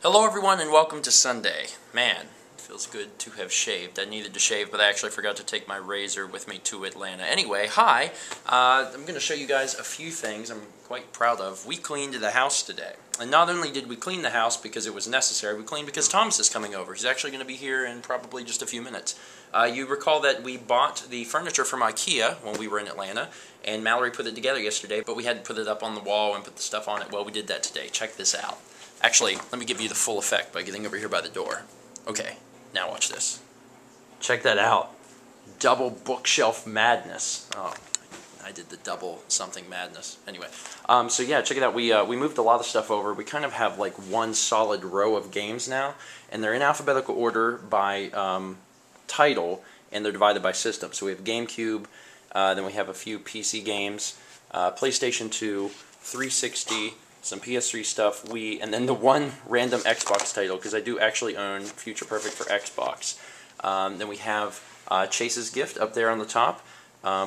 Hello everyone and welcome to Sunday. Man, it feels good to have shaved. I needed to shave, but I actually forgot to take my razor with me to Atlanta. Anyway, hi. I'm going to show you guys a few things I'm quite proud of. We cleaned the house today. And not only did we clean the house because it was necessary, we cleaned because Thomas is coming over. He's actually going to be here in probably just a few minutes. You recall that we bought the furniture from IKEA when we were in Atlanta, and Mallory put it together yesterday, but we hadn't put it up on the wall and put the stuff on it. Well, we did that today. Check this out. Actually, let me give you the full effect by getting over here by the door. Okay, now watch this. Check that out. Double bookshelf madness. Oh, I did the double something madness. Anyway, so yeah, check it out. We moved a lot of stuff over. We kind of have like one solid row of games now, and they're in alphabetical order by title, and they're divided by system. So we have GameCube, then we have a few PC games, PlayStation 2, 360, some PS3 stuff, Wii, and then the one random Xbox title, because I do actually own Future Perfect for Xbox. Then we have Chase's Gift up there on the top.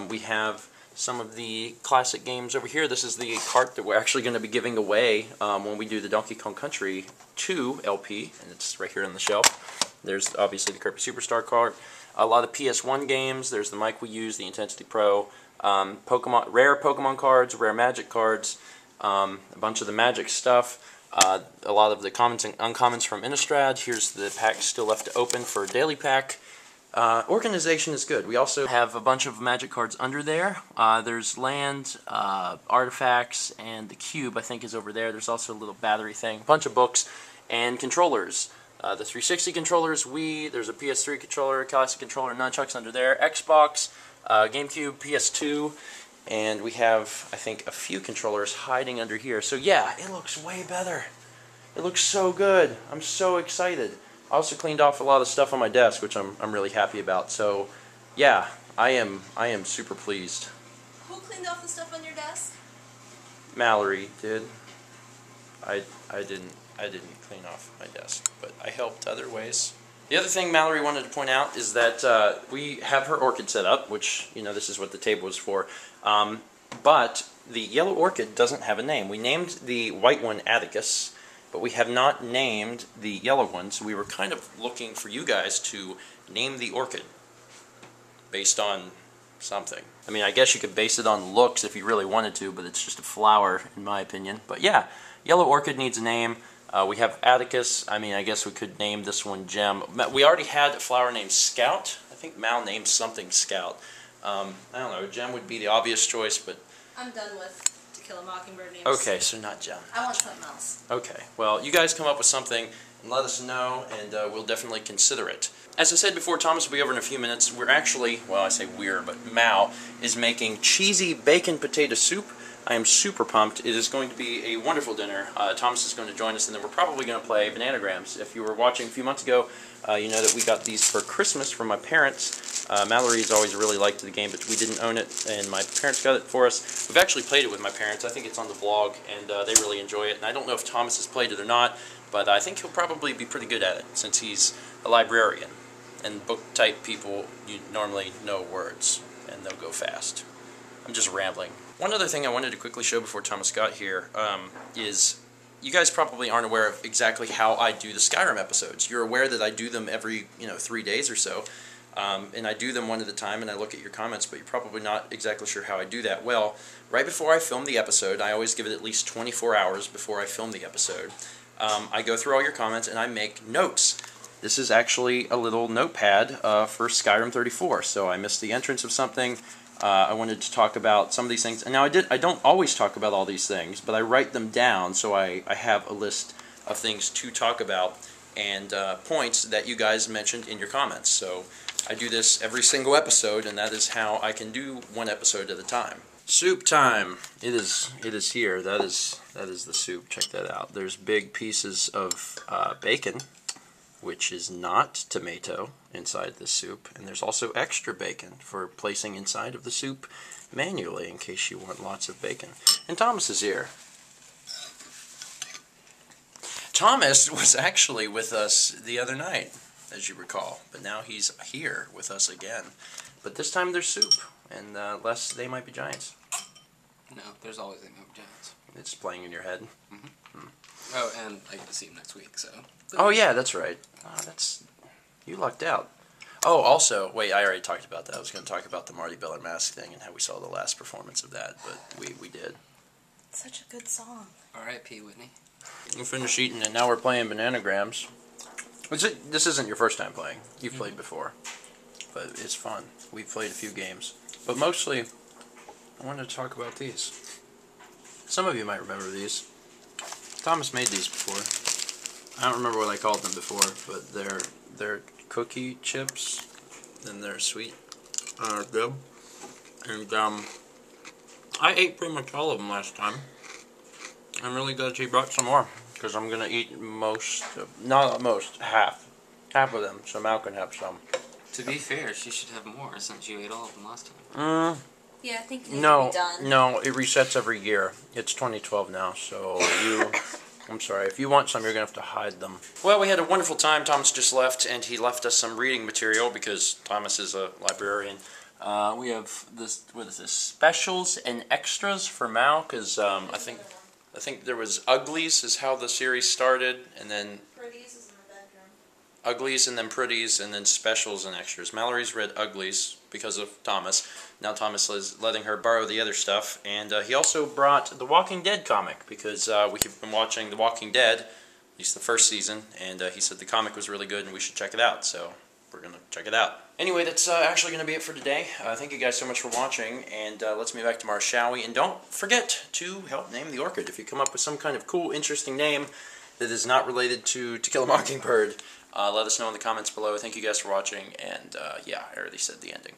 We have some of the classic games over here. This is the cart that we're actually going to be giving away when we do the Donkey Kong Country 2 LP, and it's right here on the shelf. There's obviously the Kirby Superstar cart. A lot of PS1 games. There's the mic we use, the Intensity Pro. Rare Pokemon cards, rare Magic cards. A bunch of the Magic stuff, a lot of the commons and uncommons from Innistrad. Here's the pack still left to open for Daily Pack. Organization is good. We also have a bunch of Magic cards under there. There's land, artifacts, and the cube I think is over there. There's also a little battery thing, a bunch of books, and controllers. The 360 controllers, Wii, there's a PS3 controller, classic controller, nunchucks under there, Xbox, GameCube, PS2. And we have, I think, a few controllers hiding under here. So yeah, it looks way better. It looks so good. I'm so excited. I also cleaned off a lot of stuff on my desk, which I'm really happy about. So yeah, I am super pleased. Who cleaned off the stuff on your desk? Mallory did. I didn't clean off my desk, but I helped other ways. The other thing Mallory wanted to point out is that we have her orchid set up, which, you know, this is what the table is for. But the yellow orchid doesn't have a name. We named the white one Atticus, but we have not named the yellow one, so we were kind of looking for you guys to name the orchid based on something. I mean, I guess you could base it on looks if you really wanted to, but it's just a flower, in my opinion. But yeah, yellow orchid needs a name. We have Atticus. I mean, I guess we could name this one Gem. We already had a flower named Scout. I think Mal named something Scout. I don't know. Gem would be the obvious choice, but... I'm done with To Kill a Mockingbird names. Okay, so not Gem. I want something else. Okay, well, you guys come up with something and let us know, and we'll definitely consider it. As I said before, Thomas will be over in a few minutes. We're actually, well, I say we're, but Mal is making cheesy bacon potato soup. I am super pumped. It is going to be a wonderful dinner. Thomas is going to join us, and then we're probably going to play Bananagrams. If you were watching a few months ago, you know that we got these for Christmas from my parents. Mallory's always really liked the game, but we didn't own it, and my parents got it for us. We've actually played it with my parents. I think it's on the vlog, and they really enjoy it. And I don't know if Thomas has played it or not, but I think he'll probably be pretty good at it, since he's a librarian. And book-type people, you normally know words, and they'll go fast. I'm just rambling. One other thing I wanted to quickly show before Thomas got here is you guys probably aren't aware of exactly how I do the Skyrim episodes. You're aware that I do them every 3 days or so, and I do them one at a time and I look at your comments, but you're probably not exactly sure how I do that. Well, right before I film the episode, I always give it at least 24 hours before I film the episode. I go through all your comments and I make notes. This is actually a little notepad for Skyrim 34, so I missed the entrance of something. I wanted to talk about some of these things. And now I don't always talk about all these things, but I write them down so I have a list of things to talk about and points that you guys mentioned in your comments. So I do this every single episode, and that is how I can do one episode at a time. Soup time. It is here. That is the soup. Check that out. There's big pieces of bacon, which is not tomato, inside this soup. And there's also extra bacon for placing inside of the soup manually in case you want lots of bacon. And Thomas is here. Thomas was actually with us the other night, as you recall. But now he's here with us again. But this time there's soup, and less They Might Be Giants. No, there's always They Might Be Giants. It's playing in your head. Mm-hmm. Oh, and I get to see him next week, so. Oh yeah, that's right. Oh, you lucked out. Oh, also, wait, I already talked about that. I was going to talk about the Marty Bell Mask thing and how we saw the last performance of that, but we did. Such a good song. R.I.P. Whitney. We finished eating, and now we're playing Bananagrams. This isn't your first time playing. You've played before, but it's fun. We've played a few games, but mostly, I wanted to talk about these. Some of you might remember these. Thomas made these before. I don't remember what I called them before, but they're cookie chips, and they're sweet. Good. And I ate pretty much all of them last time. I'm really glad she brought some more, because I'm gonna eat half of them, so Mal can have some. To be fair, she should have more since you ate all of them last time. Yeah, I think No, be done. no, it resets every year. It's 2012 now, so I'm sorry, if you want some, you're going to have to hide them. Well, we had a wonderful time. Thomas just left, and he left us some reading material because Thomas is a librarian. We have this, what is this, specials and extras for Mal, because I think there was Uglies is how the series started, and then Pretties is in the bedroom. Uglies and then Pretties and then specials and extras. Mallory's read Uglies because of Thomas. Now Thomas is letting her borrow the other stuff, and he also brought the Walking Dead comic because we've been watching The Walking Dead, at least the first season, and he said the comic was really good and we should check it out, so we're going to check it out. Anyway, that's actually going to be it for today. Thank you guys so much for watching, and let's move back tomorrow, shall we? And don't forget to help name the Orchid. If you come up with some kind of cool, interesting name that is not related to Kill a Mockingbird, let us know in the comments below. Thank you guys for watching, and yeah, I already said the ending.